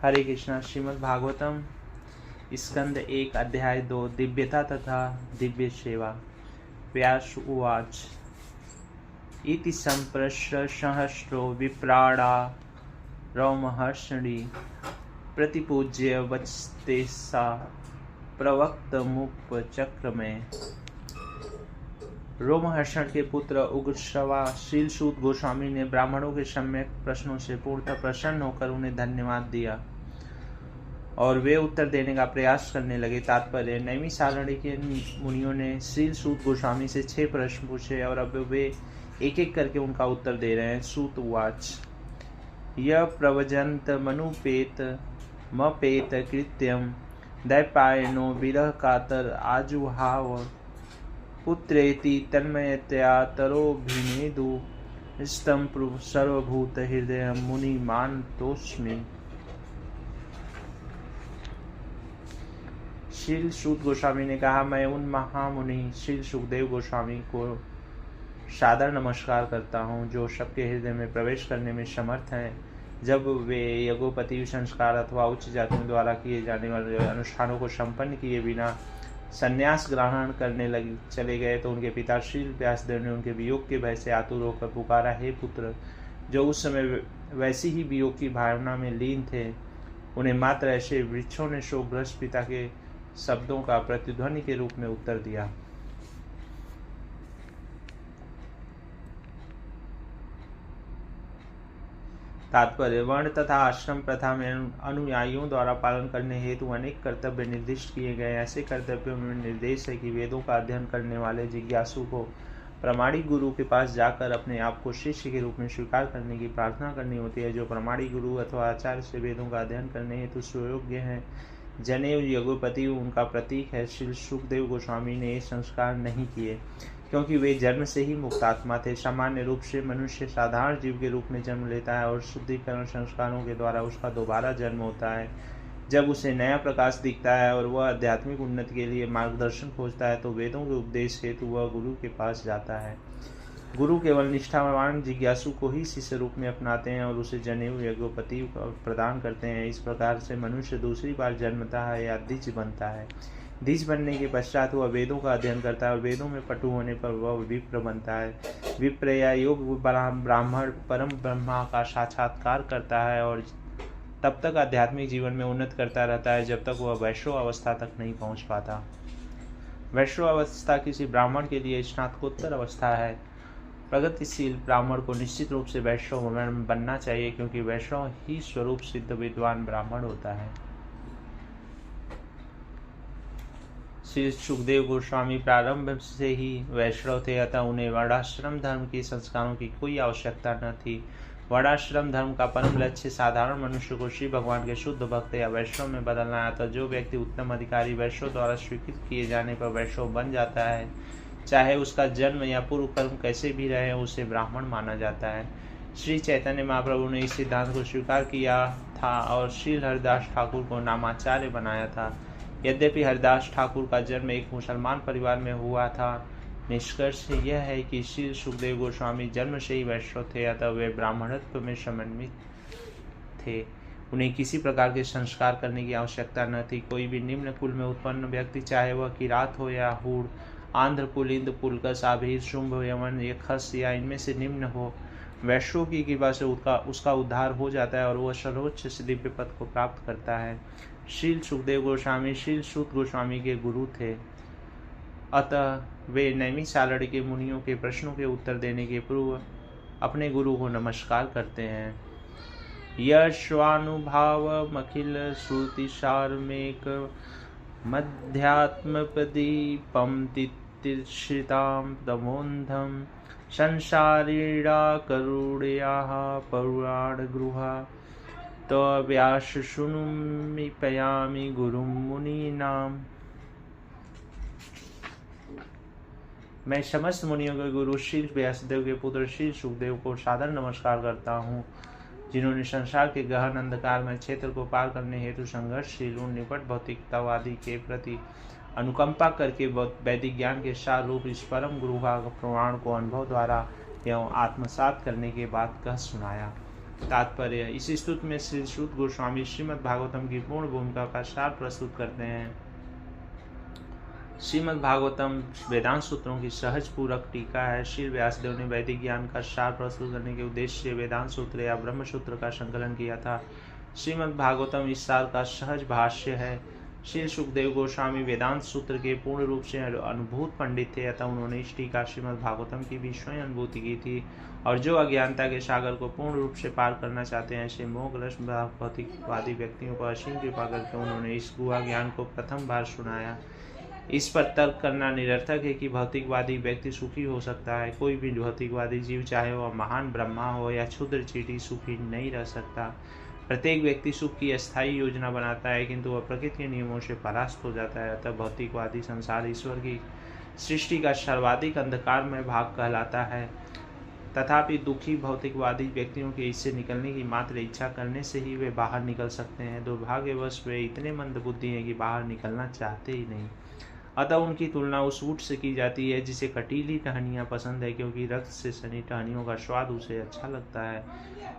हरे कृष्णा। श्रीमद् भागवतम स्कंद 1 अध्याय 2 दिव्यता तथा दिव्य सेवा। व्यास उवाच इति संप्रश्र सहस्रो विप्राड़ा रौमहर्षणि प्रतिपूज्य वचस्तेसा प्रवक्त मुप चक्र में। रोमहर्षण के पुत्र उग्रश्रवा शील सूत गोस्वामी ने ब्राह्मणों के सम्यक प्रश्नों से पूर्णतः प्रसन्न होकर उन्हें धन्यवाद दिया और वे उत्तर देने का प्रयास करने लगे। तात्पर्य: नैमिषारण्य के मुनियों ने शील सूत गोस्वामी से 6 प्रश्न पूछे और अब वे एक एक करके उनका उत्तर दे रहे हैं। सूत उवाच यह प्रवजंत मनुपेत मपेत कृत्यम दैपायनो विरह कातर आजुहाव पुत्रेति तन्मयतया तरोभिनेदु स्तम सर्वभूत हृदय मुनि मानतोस्मि। शील सूत गोस्वामी ने कहा, मैं उन महामुनि शील सुखदेव गोस्वामी को सादर नमस्कार करता हूँ जो सबके हृदय में प्रवेश करने में समर्थ हैं। जब वे यज्ञोपति संस्कार अथवा उच्च जातियों द्वारा किए जाने वाले अनुष्ठानों को संपन्न किए बिना संन्यास ग्रहण करने चले गए तो उनके पिता शील व्यासदेव ने उनके वियोग के भय से आतुर होकर पुकारा, हे पुत्र, जो उस समय वैसी ही वियोग की भावना में लीन थे। उन्हें मात्र ऐसे वृक्षों ने शोकग्रस्त पिता के शब्दों का प्रतिध्वनि के रूप में उत्तर दिया। तात्पर्य: वर्ण तथा आश्रम प्रथा में अनुयायियों द्वारा पालन करने हेतु अनेक कर्तव्य निर्दिष्ट किए गए। ऐसे कर्तव्यों में निर्देश है कि वेदों का अध्ययन करने वाले जिज्ञासु को प्रामाणिक गुरु के पास जाकर अपने आप को शिष्य के रूप में स्वीकार करने की प्रार्थना करनी होती है। जो प्रामाणिक गुरु अथवा आचार्य से वेदों का अध्ययन करने हेतु सुयोग्य है। जनेऊ यज्ञोपति उनका प्रतीक है। श्री सुखदेव गोस्वामी ने ये संस्कार नहीं किए क्योंकि वे जन्म से ही मुक्तात्मा थे। सामान्य रूप से मनुष्य साधारण जीव के रूप में जन्म लेता है और शुद्धिकरण संस्कारों के द्वारा उसका दोबारा जन्म होता है। जब उसे नया प्रकाश दिखता है और वह आध्यात्मिक उन्नति के लिए मार्गदर्शन खोजता है तो वेदों के उपदेश हेतु वह गुरु के पास जाता है। गुरु केवल निष्ठावान जिज्ञासु को ही शिष्य रूप में अपनाते हैं और उसे जनेऊ यज्ञोपति प्रदान करते हैं। इस प्रकार से मनुष्य दूसरी बार जन्मता है या द्विज बनता है। द्विज बनने के पश्चात वह वेदों का अध्ययन करता है और वेदों में पटु होने पर वह विप्र बनता है। विप्र या योग ब्राह्मण परम ब्रह्मा का साक्षात्कार करता है और तब तक आध्यात्मिक जीवन में उन्नत करता रहता है जब तक वह वैश्व अवस्था तक नहीं पहुंच पाता। वैश्व अवस्था किसी ब्राह्मण के लिए स्नातकोत्तर अवस्था है। प्रगतिशील ब्राह्मण को निश्चित रूप से वैश्व बनना चाहिए क्योंकि वैश्व ही स्वरूप सिद्ध विद्वान ब्राह्मण होता है। श्री सुखदेव गोस्वामी प्रारंभ से ही वैष्णव थे, अतः उन्हें वर्णाश्रम धर्म के संस्कारों की कोई आवश्यकता न थी। वर्णाश्रम धर्म का परम लक्ष्य साधारण मनुष्य को श्री भगवान के शुद्ध भक्त या वैष्णव में बदलना है। अतः जो व्यक्ति उत्तम अधिकारी वैष्णव द्वारा स्वीकृत किए जाने पर वैष्णव बन जाता है, चाहे उसका जन्म या पूर्व कर्म कैसे भी रहे, उसे ब्राह्मण माना जाता है। श्री चैतन्य महाप्रभु ने इस सिद्धांत को स्वीकार किया था और श्री हरिदास ठाकुर को नामाचार्य बनाया था। यद्यपि हरिदास ठाकुर का जन्म एक मुसलमान परिवार में हुआ था, निष्कर्ष यह है कि श्री सुखदेव गोस्वामी जन्म से ही वैष्णव थे, अतः वे ब्राह्मणत्व में समन्वित थे। उन्हें किसी प्रकार के संस्कार करने की आवश्यकता न थी। कोई भी निम्न कुल में उत्पन्न व्यक्ति, चाहे वह किरात हो या हूड़, आंध्र पुलिंद पुलकस आभीर शुंभ यमन यखस या इनमें से निम्न हो, वैष्णव की कृपा से उसका उद्धार हो जाता है और वह सर्वोच्च दिव्य पद को प्राप्त करता है। शील सुखदेव गोस्वामी शील सूत गोस्वामी के गुरु थे, अतः वे नैमिषारण्य के मुनियों के प्रश्नों के उत्तर देने के पूर्व अपने गुरु को नमस्कार करते हैं। यश्वानुभावमखिल श्रुतिसारमेक मध्यात्मप्रदीपं तितिर्षितां तमोन्धं संसारीणा करुणयाः पुराणगृहा तो व्यास शृणुमि पयामि गुरुं मुनीनाम। मैं समस्त मुनियों के गुरु श्री व्यासदेव के पुत्र श्री सुखदेव को सादर नमस्कार करता हूँ, जिन्होंने संसार के गहन अंधकार में क्षेत्र को पार करने हेतु संघर्षशील निकट भौतिकतावादी के प्रति अनुकंपा करके वैदिक ज्ञान के सार रूप इस परम गुरु का प्रमाण को अनुभव द्वारा एवं आत्मसात करने के बाद कह सुनाया। तात्पर्य। इस स्तुति में श्री सूत गोस्वामी श्रीमद् भागवतम की पूर्ण भूमिका का सार प्रस्तुत करते हैं। श्रीमद् भागवतम वेदांत सूत्रों की सहज पूरक टीका है। श्री व्यासदेव ने वैदिक ज्ञान का सार प्रस्तुत करने के उद्देश्य से वेदांत सूत्र या ब्रह्म सूत्र का संकलन किया था। श्रीमद् भागवतम इस सार का सहज भाष्य है। श्री सुखदेव गोस्वामी वेदांत सूत्र के पूर्ण रूप से अनुभूत पंडित थे, अतः उन्होंने इस टीका श्रीमद् भागवतम की भी स्वयं अनुभूति की थी। और जो अज्ञानता के सागर को पूर्ण रूप से पार करना चाहते हैं, ऐसे मोहग्रस्त भौतिकवादी व्यक्तियों पर असीम कृपा करके उन्होंने इस गुहा ज्ञान को प्रथम बार सुनाया। इस पर तर्क करना निरर्थक है कि भौतिकवादी व्यक्ति सुखी हो सकता है। कोई भी भौतिकवादी जीव, चाहे वह महान ब्रह्मा हो या क्षुद्र चींटी, सुखी नहीं रह सकता। प्रत्येक व्यक्ति सुख की अस्थायी योजना बनाता है, किंतु वह प्रकृति के नियमों से परास्त हो जाता है। अतः भौतिकवादी संसार ईश्वर की सृष्टि का सर्वाधिक अंधकार में भाग कहलाता है। तथापि दुखी भौतिकवादी व्यक्तियों के इससे निकलने की मात्र इच्छा करने से ही वे बाहर निकल सकते हैं। दुर्भाग्यवश वे इतने मंदबुद्धि हैं कि बाहर निकलना चाहते ही नहीं। अतः उनकी तुलना उस ऊँट से की जाती है जिसे कटीली टहनियाँ पसंद है, क्योंकि रक्त से सनी टहनियों का स्वाद उसे अच्छा लगता है।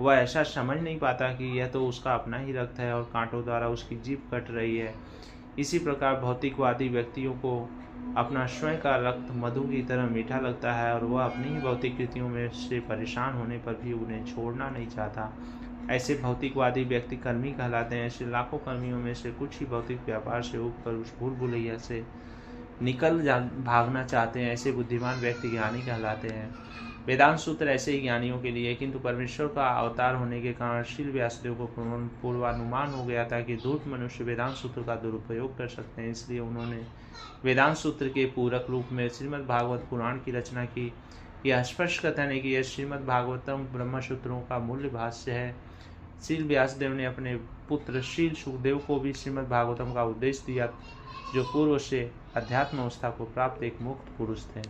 वह ऐसा समझ नहीं पाता कि यह तो उसका अपना ही रक्त है और कांटों द्वारा उसकी जीभ कट रही है। इसी प्रकार भौतिकवादी व्यक्तियों को अपना स्वयं का रक्त मधु की तरह मीठा लगता है और वह अपनी ही भौतिक कृतियों में से परेशान होने पर भी उन्हें छोड़ना नहीं चाहता। ऐसे भौतिकवादी व्यक्ति कर्मी कहलाते हैं। ऐसे लाखों कर्मियों में से कुछ ही भौतिक व्यापार से उठकर उस भूल भुलैया से भागना चाहते हैं। ऐसे बुद्धिमान व्यक्ति ज्ञानी कहलाते हैं। वेदांत सूत्र ऐसे ही ज्ञानियों के लिए, किंतु परमेश्वर का अवतार होने के कारण श्री व्यासदेव को पूर्वानुमान हो गया था कि धूर्त मनुष्य वेदांत सूत्र का दुरुपयोग कर सकते हैं। इसलिए उन्होंने वेदांत सूत्र के पूरक रूप में श्रीमद् भागवत पुराण की रचना की। यह स्पष्ट कथन है कि यह श्रीमद् भागवतम ब्रह्म सूत्रों का मूल्य भाष्य है। श्री व्यासदेव ने अपने पुत्र श्री सुखदेव को भी श्रीमद् भागवतम का उपदेश दिया, जो पूर्व से अध्यात्म अवस्था को प्राप्त एक मुक्त पुरुष थे।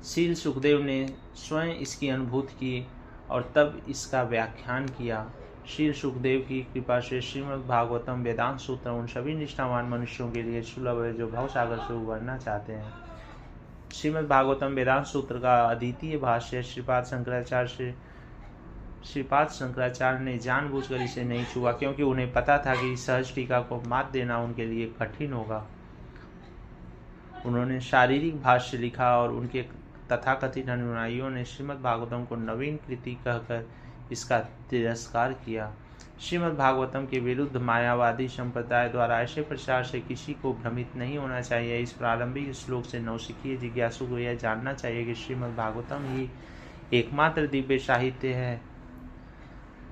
श्री सुखदेव ने स्वयं इसकी अनुभूति की और तब इसका व्याख्यान किया। श्री सुखदेव की कृपा से श्रीमद् भागवतम वेदांत सूत्र उन सभी निष्ठावान मनुष्यों के लिए सुलभ है जो भवसागर से उबरना चाहते हैं। श्रीमद् भागवतम वेदांत सूत्र का अद्वितीय भाष्य श्रीपाद शंकराचार्य ने जानबूझकर इसे नहीं छुआ, क्योंकि उन्हें पता था कि सहज टीका को मात देना उनके लिए कठिन होगा। उन्होंने शारीरिक भाष्य लिखा और उनके तथाकथित अनुयायियों ने श्रीमद् भागवतम को नवीन कृति कहकर इसका तिरस्कार किया। श्रीमद् भागवतम के विरुद्ध मायावादी संप्रदाय द्वारा ऐसे प्रचार से किसी को भ्रमित नहीं होना चाहिए। इस प्रारंभिक श्लोक से नौसिखिए जिज्ञासु को यह जानना चाहिए कि श्रीमद् भागवतम ही एकमात्र दिव्य साहित्य है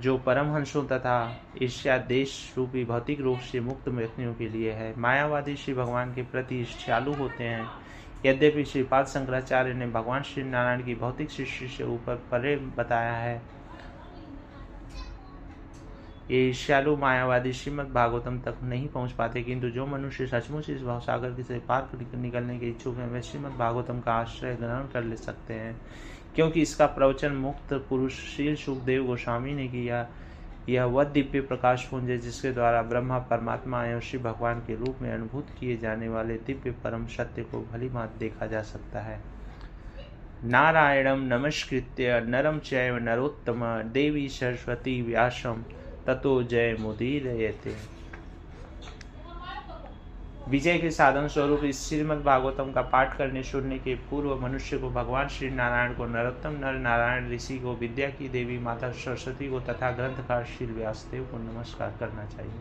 जो परमहंसों तथा ईर्ष्यादेश रूपी भौतिक रूप से मुक्त व्यक्तियों के लिए है। मायावादी श्री भगवान के प्रति ईर्ष्यालु होते हैं। यद्यपि श्रीपाद शंकराचार्य ने भगवान श्री नारायण की भौतिक सृष्टि से ऊपर परे बताया है, ये ईर्ष्यालु मायावादी श्रीमद् भागवतम तक नहीं पहुंच पाते। किंतु जो मनुष्य सचमुच इस भवसागर से पार निकलने के इच्छुक हैं, वे श्रीमद् भागवतम का आश्रय ग्रहण कर ले सकते हैं, क्योंकि इसका प्रवचन मुक्त पुरुष श्री सुखदेव गोस्वामी ने किया। यह वह दिव्य प्रकाश पुंज है जिसके द्वारा ब्रह्मा परमात्मा एवं श्री भगवान के रूप में अनुभूत किए जाने वाले दिव्य परम सत्य को भली भांति देखा जा सकता है। नारायणं नमस्कृत्य नरं चैव नरोत्तम देवी सरस्वती व्यासं ततो जय मुदीरयते। विजय के साधन स्वरूप इस श्रीमद् भागवतम का पाठ करने सुनने के पूर्व मनुष्य को भगवान श्री नारायण को, नरोत्तम नर नारायण ऋषि को, विद्या की देवी माता सरस्वती को तथा ग्रंथकार श्री व्यासदेव को नमस्कार करना चाहिए।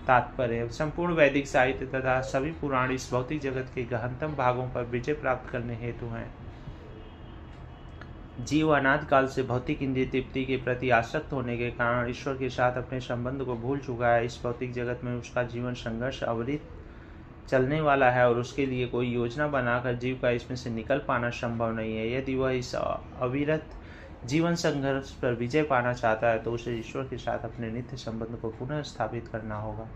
तात्पर्य: संपूर्ण वैदिक साहित्य तथा सभी पुराण इस भौतिक जगत के गहनतम भागों पर विजय प्राप्त करने हेतु हैं। जीव अनादि काल से भौतिक इंद्रिय तृप्ति के प्रति आसक्त होने के कारण ईश्वर के साथ अपने संबंध को भूल चुका है। इस भौतिक जगत में उसका जीवन संघर्ष अविरत चलने वाला है और उसके लिए कोई योजना बनाकर जीव का इसमें से निकल पाना संभव नहीं है। यदि वह इस अविरत जीवन संघर्ष पर विजय पाना चाहता है तो उसे ईश्वर के साथ अपने नित्य संबंध को पुनः स्थापित करना होगा।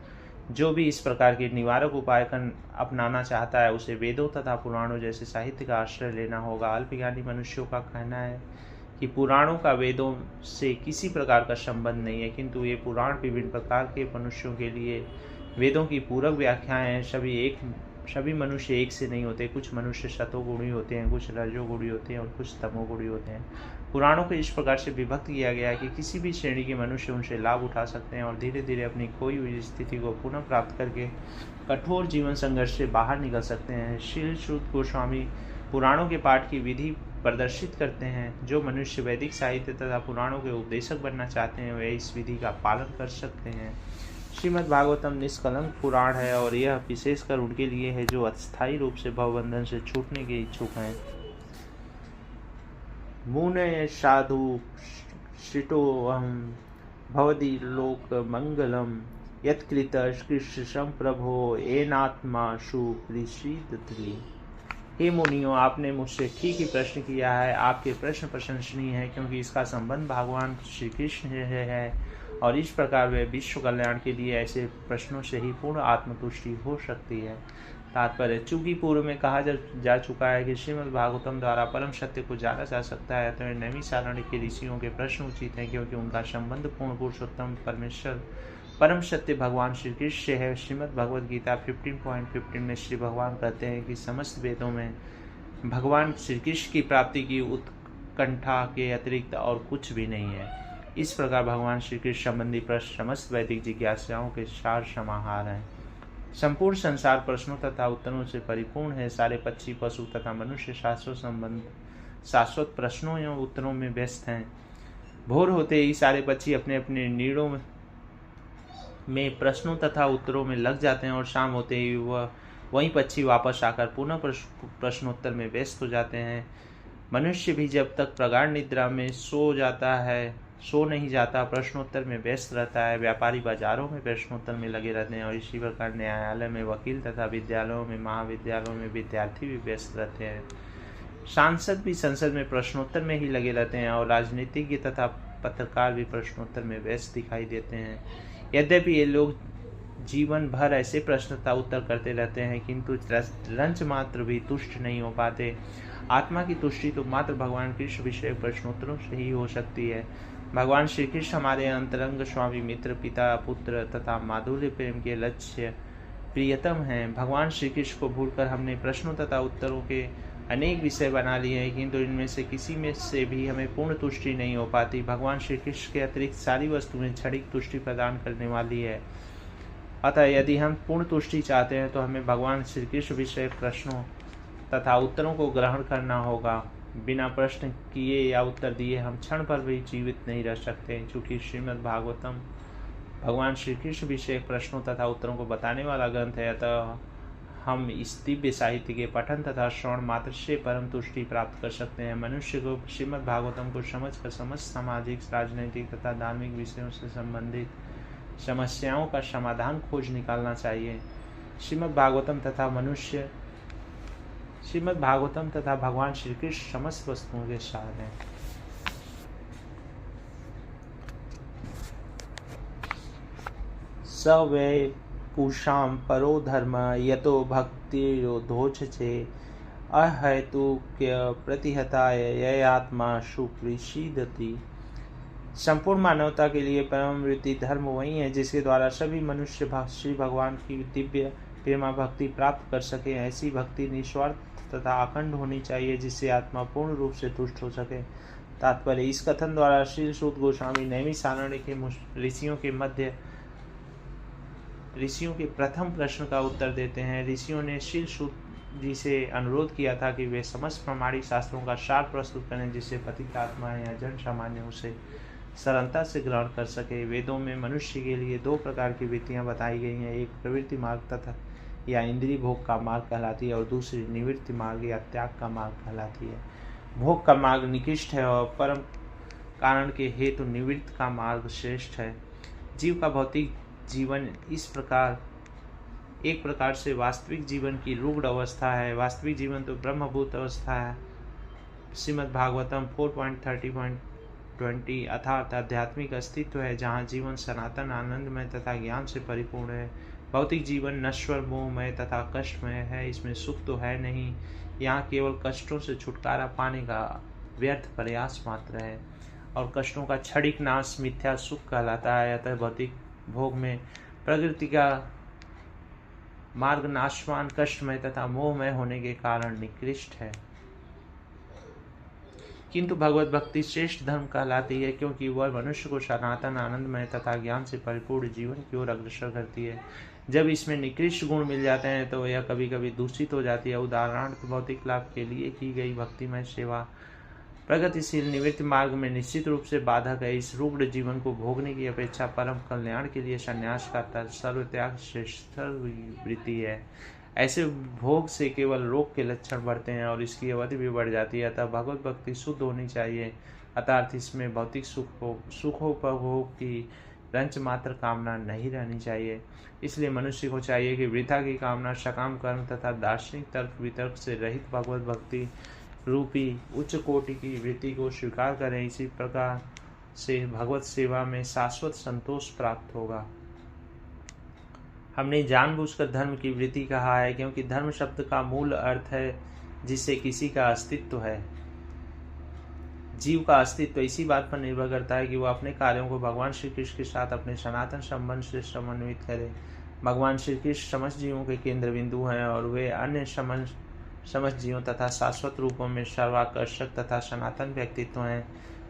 जो भी इस प्रकार के निवारक उपाय अपनाना चाहता है उसे वेदों तथा पुराणों जैसे साहित्य का आश्रय लेना होगा। अल्पज्ञानी मनुष्यों का कहना है कि पुराणों का वेदों से किसी प्रकार का संबंध नहीं है, किंतु ये पुराण विभिन्न प्रकार के मनुष्यों के लिए वेदों की पूरक व्याख्याएं हैं। सभी एक सभी मनुष्य एक से नहीं होते, कुछ मनुष्य सतोगुणी होते हैं, कुछ रजोगुणी होते हैं और कुछ तमोगुणी होते हैं। पुराणों को इस प्रकार से विभक्त किया गया है कि किसी भी श्रेणी के मनुष्य उनसे लाभ उठा सकते हैं और धीरे धीरे अपनी खोई हुई स्थिति को पुनः प्राप्त करके कठोर जीवन संघर्ष से बाहर निकल सकते हैं। श्री शुद्ध गोस्वामी पुराणों के पाठ की विधि प्रदर्शित करते हैं। जो मनुष्य वैदिक साहित्य तथा पुराणों के उपदेशक बनना चाहते हैं वे इस विधि का पालन कर सकते हैं। श्रीमद् भागवतम निष्कलंक पुराण है और यह विशेषकर उनके लिए है जो अस्थायी रूप से भवबंधन से छूटने के इच्छुक हैं। मुने साधु शिटोहम भवदी लोक मंगलम यत्कृत कृष्ण प्रभो एनात्मा सुप्रीषिदति। हे मुनियों, आपने मुझसे ठीक ही प्रश्न किया है। आपके प्रश्न प्रशंसनीय है क्योंकि इसका संबंध भगवान श्री कृष्ण से है और इस प्रकार वे विश्व कल्याण के लिए ऐसे प्रश्नों से ही पूर्ण आत्मतुष्टि हो सकती है। तात्पर्य, चूंकि पूर्व में कहा जा चुका है कि श्रीमद् भागवतम द्वारा परम सत्य को जाना जा सकता है, तो नैमिषारण्य के ऋषियों के प्रश्न उचित हैं क्योंकि उनका संबंध पूर्ण पुरुषोत्तम परमेश्वर परम सत्य भगवान श्री कृष्ण से है। श्रीमद् भगवद गीता 15.15 में श्री भगवान कहते हैं कि समस्त वेदों में भगवान श्री कृष्ण की प्राप्ति की उत्कंठा के अतिरिक्त और कुछ भी नहीं है। इस प्रकार भगवान श्री कृष्ण संबंधी प्रश्न समस्त वैदिक जिज्ञासाओं के सार समाहार हैं। संपूर्ण संसार प्रश्नों तथा उत्तरों से परिपूर्ण है। सारे पक्षी, पशु तथा मनुष्य शाश्वत प्रश्नों एवं उत्तरों में व्यस्त हैं। भोर होते ही सारे पक्षी अपने अपने नीड़ों में प्रश्नों तथा उत्तरों में लग जाते हैं और शाम होते ही वही पक्षी वापस आकर पुनः प्रश्नोत्तर में व्यस्त हो जाते हैं। मनुष्य भी जब तक प्रगाढ़ निद्रा में सो नहीं जाता प्रश्नोत्तर में व्यस्त रहता है। व्यापारी बाजारों में प्रश्नोत्तर में लगे रहते हैं और इसी प्रकार न्यायालय में वकील तथा विद्यालयों में महाविद्यालयों में विद्यार्थी भी व्यस्त रहते हैं। सांसद भी संसद में प्रश्नोत्तर में ही लगे रहते हैं और राजनीतिज्ञ तथा पत्रकार भी प्रश्नोत्तर में व्यस्त दिखाई देते हैं। यद्यपि ये लोग जीवन भर ऐसे प्रश्न तथा उत्तर करते रहते हैं किंतु रंच मात्र भी तुष्ट नहीं हो पाते। आत्मा की तुष्टि तो मात्र भगवान कृष्ण विषय प्रश्नोत्तरों से ही हो सकती है। भगवान श्री कृष्ण हमारे अंतरंग स्वामी, मित्र, पिता, पुत्र तथा माधुर्य प्रेम के लक्ष्य प्रियतम हैं। भगवान श्री कृष्ण को भूलकर हमने प्रश्नों तथा उत्तरों के अनेक विषय बना लिए हैं किंतु इनमें से किसी में से भी हमें पूर्ण तुष्टि नहीं हो पाती। भगवान श्री कृष्ण के अतिरिक्त सारी वस्तुएं क्षणिक तुष्टि प्रदान करने वाली है। अतः यदि हम पूर्ण तुष्टि चाहते हैं तो हमें भगवान श्री कृष्ण विषय प्रश्नों तथा उत्तरों को ग्रहण करना होगा। बिना प्रश्न किए या उत्तर दिए हम क्षण पर भी जीवित नहीं रह सकते। चूँकि श्रीमद् भागवतम भगवान श्री कृष्ण विषय प्रश्नों तथा उत्तरों को बताने वाला ग्रंथ है, अतः हम इस दिव्य साहित्य के पठन तथा श्रवण मात्र से परम तुष्टि प्राप्त कर सकते हैं। मनुष्य को श्रीमद् भागवतम को समझकर समस्त सामाजिक, राजनीतिक तथा धार्मिक विषयों से संबंधित समस्याओं का समाधान खोज निकालना चाहिए। श्रीमद् भागवतम तथा भगवान श्री कृष्ण समस्त वस्तुओं के सार हैं। स वै पूषाम परो धर्म यतो भक्तिरोधोचते अहेतुक्य प्रतिहताय ययात्मा सुप्रीषिदति। संपूर्ण मानवता के लिए परम वृत्ति धर्म वही है जिसके द्वारा सभी मनुष्य श्री भगवान की दिव्य प्रेमा भक्ति प्राप्त कर सके। ऐसी भक्ति निस्वार्थ तथा अखंड होनी चाहिए जिससे आत्मा पूर्ण रूप से तुष्ट हो सके। तात्पर्य, इस कथन द्वारा श्री शुद्ध गोस्वामी नैमिषारण्य के ऋषियों के प्रथम प्रश्न का उत्तर देते हैं। ऋषियों ने श्री शुद्ध जी से अनुरोध किया था कि वे समस्त प्रामाणिक शास्त्रों का सार प्रस्तुत करें जिससे पतित आत्माएं या जन सामान्य उसे सरलता से ग्रहण कर सके। वेदों में मनुष्य के लिए दो प्रकार की वृत्तियां बताई गई हैं। एक प्रवृत्ति मार्ग तथा या इंद्रिय भोग का मार्ग कहलाती है और दूसरी निवृत्ति मार्ग या त्याग का मार्ग कहलाती है। भोग का मार्ग निकृष्ट है और परम कारण के हेतु निवृत्त का मार्ग श्रेष्ठ है। जीव का भौतिक जीवन एक प्रकार से वास्तविक जीवन की रूढ़ अवस्था है। वास्तविक जीवन तो ब्रह्मभूत अवस्था है। श्रीमद् भागवतम 4.30.20 अर्थात आध्यात्मिक अस्तित्व है जहाँ जीवन सनातन, आनंदमय तथा ज्ञान से परिपूर्ण है। भौतिक जीवन नश्वर, मोहमय तथा कष्टमय है। इसमें सुख तो है नहीं, यहाँ केवल कष्टों से छुटकारा पाने का व्यर्थ प्रयास मात्र है और कष्टों का क्षणिक नाश मिथ्या सुख कहलाता है। अतः भौतिक भोग में प्रकृति का मार्ग नाशवान, कष्टमय तथा मोहमय होने के कारण निकृष्ट है। किंतु भगवत भक्ति श्रेष्ठ धर्म कहलाती है, क्योंकि वह मनुष्य को सनातन, आनंदमय तथा ज्ञान से परिपूर्ण जीवन की ओर अग्रसर करती है। जब इसमें निकृष्ट गुण मिल जाते हैं तो यह कभी कभी दूषित हो जाती है। उदाहरणार्थ, भौतिक लाभ के लिए की गई भक्तिमय सेवा प्रगतिशील निवृत्ति मार्ग में निश्चित रूप से बाधक है। इस रुग्ण जीवन को भोगने की अपेक्षा परम कल्याण के लिए संन्यास का सर्वत्याग श्रेष्ठ वृत्ति है। ऐसे भोग से केवल रोग के लक्षण बढ़ते हैं और इसकी अवधि भी बढ़ जाती है। अतः भगवत भक्ति शुद्ध होनी चाहिए, अर्थात इसमें भौतिक सुखोपभोग की रंच मात्र कामना नहीं रहनी चाहिए। इसलिए मनुष्य को चाहिए कि वृथा की कामना, सकाम कर्म तथा दार्शनिक तर्क वितर्क से रहित भगवत भक्ति रूपी उच्च कोटि की वृत्ति को स्वीकार करें। इसी प्रकार से भगवत सेवा में शाश्वत संतोष प्राप्त होगा। हमने जानबूझकर धर्म की वृत्ति कहा है, क्योंकि धर्म शब्द का मूल अर्थ है जिससे किसी का अस्तित्व है। जीव का अस्तित्व इसी बात पर निर्भर करता है कि वह अपने कार्यों को भगवान श्री कृष्ण के साथ अपने सनातन संबंध से समन्वित करे। भगवान श्री कृष्ण समस्त जीवों के केंद्र बिंदु हैं और वे अन्य समस्त जीवों तथा शाश्वत रूपों में सर्वाकर्षक तथा सनातन व्यक्तित्व हैं।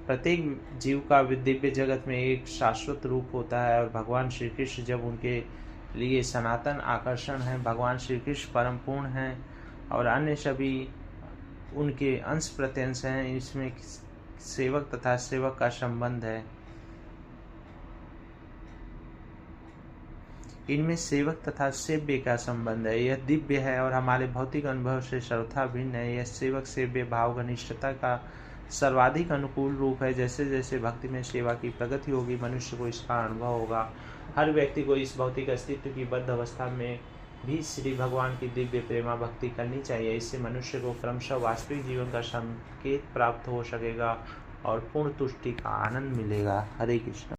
प्रत्येक जीव का दिव्य जगत में एक शाश्वत रूप होता है और भगवान श्री कृष्ण जब उनके लिए सनातन आकर्षण है। भगवान श्री कृष्ण परम पूर्ण हैं और अन्य सभी उनके अंश प्रत्यंश हैं। इसमें सेवक तथा सेवक का संबंध है। इनमें सेवक तथा सेव्य का संबंध है। यह दिव्य है और हमारे भौतिक अनुभव से सर्वथा भिन्न है। यह सेवक सेव्य भाव घनिष्ठता का सर्वाधिक अनुकूल रूप है। जैसे जैसे भक्ति में सेवा की प्रगति होगी, मनुष्य को इसका अनुभव होगा। हर व्यक्ति को इस भौतिक अस्तित्व की बद्ध अवस्था में भी श्री भगवान की दिव्य प्रेमा भक्ति करनी चाहिए। इससे मनुष्य को क्रमशः वास्तविक जीवन का संकेत प्राप्त हो सकेगा और पूर्ण तुष्टि का आनंद मिलेगा। हरे कृष्ण।